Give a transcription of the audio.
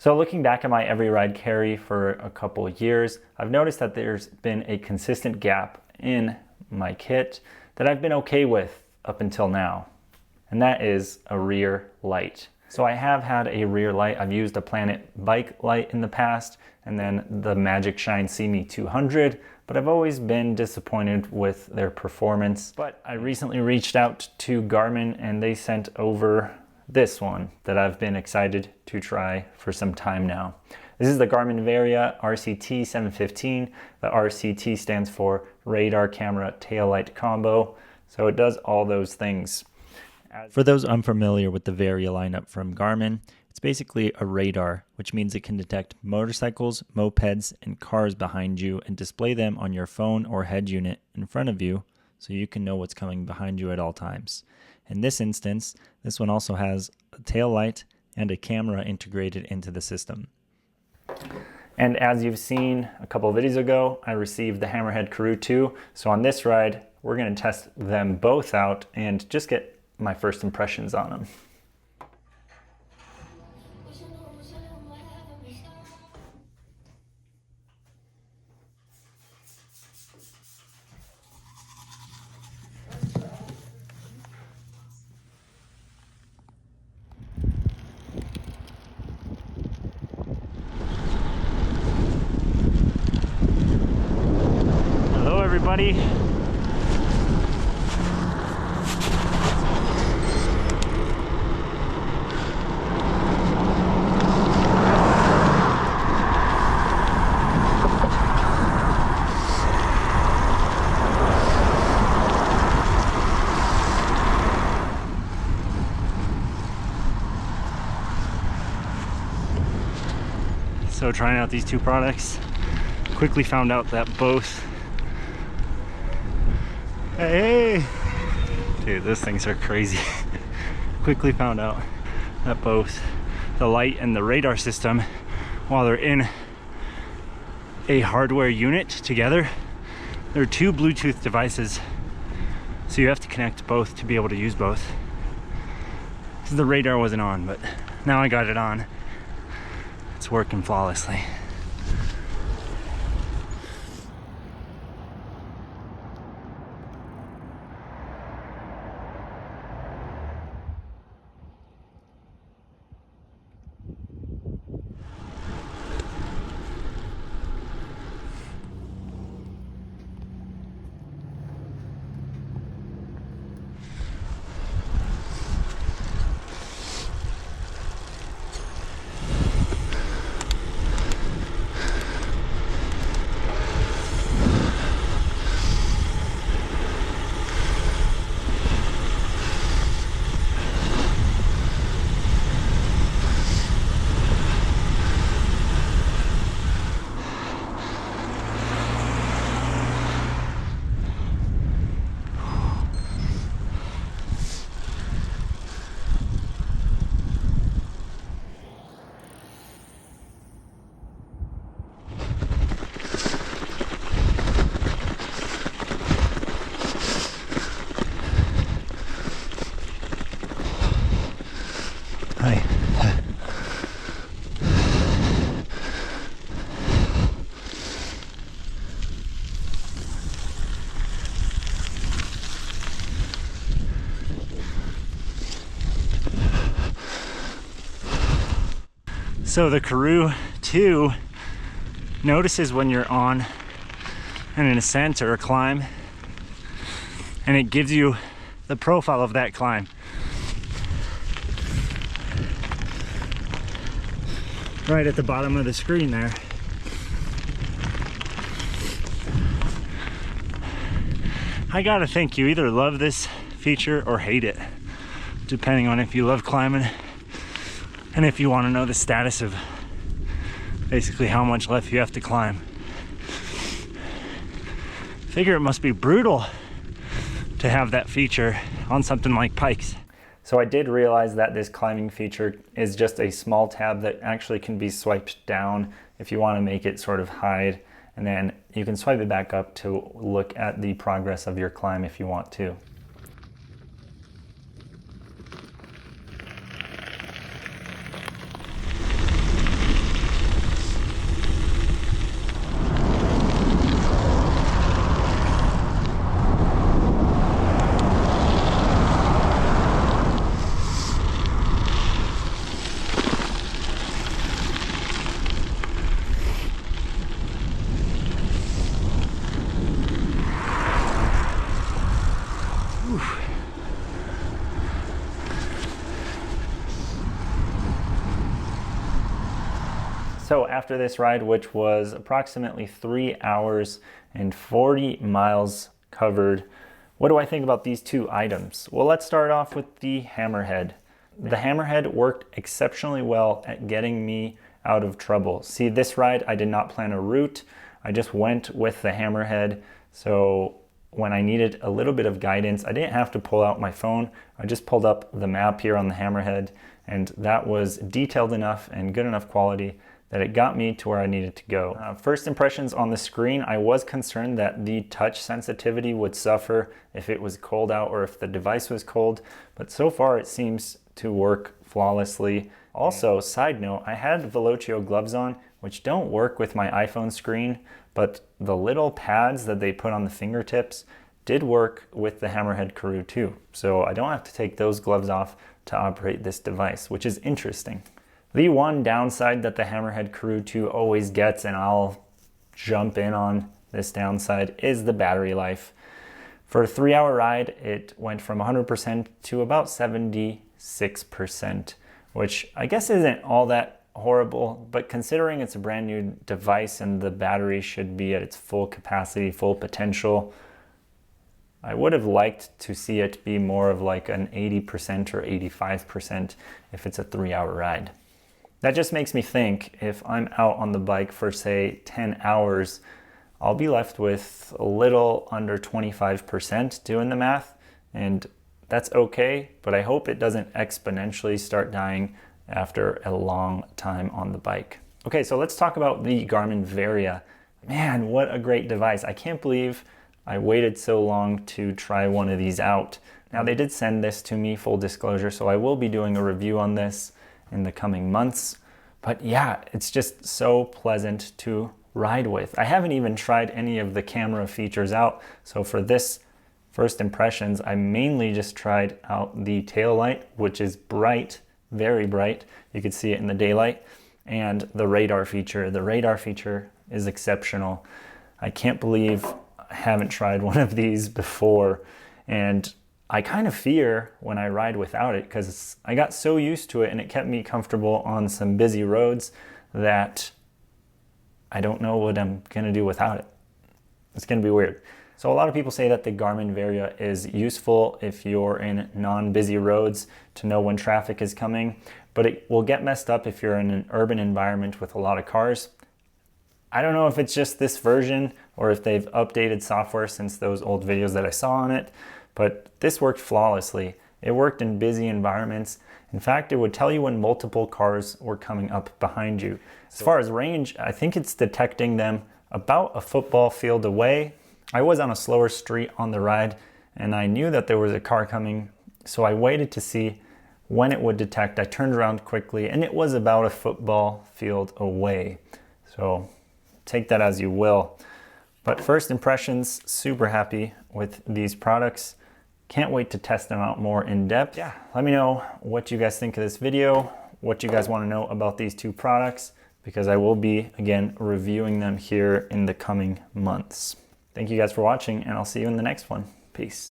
So looking back at my every ride carry for a couple of years, I've noticed that there's been a consistent gap in my kit that I've been okay with up until now, and that is a rear light. So I have had a rear light. I've used a Planet bike light in the past, and then the Magic Shine See Me 200, but I've always been disappointed with their performance. But I recently reached out to Garmin and they sent over this one that I've been excited to try for some time now. This is the Garmin Varia RCT 715. The RCT stands for Radar Camera Tail Light Combo. So it does all those things. For those unfamiliar with the Varia lineup from Garmin, it's basically a radar, which means it can detect motorcycles, mopeds, and cars behind you and display them on your phone or head unit in front of you so you can know what's coming behind you at all times. In this instance, this one also has a tail light and a camera integrated into the system. And as you've seen a couple of videos ago, I received the Hammerhead Karoo 2. So on this ride, we're going to test them both out and just get my first impressions on them. Hello everybody. So trying out these two products, quickly found out that both, hey, dude, those things are crazy. Quickly found out that both the light and the radar system, while they're in a hardware unit together, they're two Bluetooth devices. So you have to connect both to be able to use both. The radar wasn't on, but now I got it on. It's working flawlessly. Hi. So the Karoo 2 notices when you're on an ascent or a climb, and it gives you the profile of that climb. Right at the bottom of the screen there. I gotta think you either love this feature or hate it, depending on if you love climbing and if you want to know the status of basically how much left you have to climb. Figure it must be brutal to have that feature on something like pikes. So I did realize that this climbing feature is just a small tab that actually can be swiped down if you want to make it sort of hide, and then you can swipe it back up to look at the progress of your climb if you want to. So after this ride, which was approximately 3 hours and 40 miles covered, what do I think about these two items? Well, let's start off with the Hammerhead. The Hammerhead worked exceptionally well at getting me out of trouble. See, this ride, I did not plan a route. I just went with the Hammerhead. So when I needed a little bit of guidance, I didn't have to pull out my phone. I just pulled up the map here on the Hammerhead, and that was detailed enough and good enough quality that it got me to where I needed to go. First impressions on the screen, I was concerned that the touch sensitivity would suffer if it was cold out or if the device was cold, but so far it seems to work flawlessly. Also, side note, I had Velocio gloves on, which don't work with my iPhone screen, but the little pads that they put on the fingertips did work with the Hammerhead Karoo too. So I don't have to take those gloves off to operate this device, which is interesting. The one downside that the Hammerhead Karoo 2 always gets, and I'll jump in on this downside, is the battery life. For a 3-hour ride, it went from 100% to about 76%, which I guess isn't all that horrible, but considering it's a brand new device and the battery should be at its full capacity, full potential, I would have liked to see it be more of like an 80% or 85% if it's a 3-hour ride. That just makes me think, if I'm out on the bike for say 10 hours, I'll be left with a little under 25% doing the math, and that's okay, but I hope it doesn't exponentially start dying after a long time on the bike. Okay, so let's talk about the Garmin Varia. Man, what a great device. I can't believe I waited so long to try one of these out. Now, they did send this to me, full disclosure, so I will be doing a review on this in the coming months. But yeah, it's just so pleasant to ride with. I haven't even tried any of the camera features out. So for this first impressions, I mainly just tried out the tail light, which is bright, very bright. You could see it in the daylight, and the radar feature. The radar feature is exceptional. I can't believe I haven't tried one of these before, and I kind of fear when I ride without it because I got so used to it and it kept me comfortable on some busy roads that I don't know what I'm gonna do without it. It's gonna be weird. So a lot of people say that the Garmin Varia is useful if you're in non-busy roads to know when traffic is coming, but it will get messed up if you're in an urban environment with a lot of cars. I don't know if it's just this version or if they've updated software since those old videos that I saw on it, but this worked flawlessly. It worked in busy environments. In fact, it would tell you when multiple cars were coming up behind you. As far as range, I think it's detecting them about a football field away. I was on a slower street on the ride and I knew that there was a car coming, so I waited to see when it would detect. I turned around quickly and it was about a football field away. So take that as you will. But first impressions, super happy with these products. Can't wait to test them out more in depth. Yeah, let me know what you guys think of this video, what you guys want to know about these two products, because I will be, again, reviewing them here in the coming months. Thank you guys for watching, and I'll see you in the next one. Peace.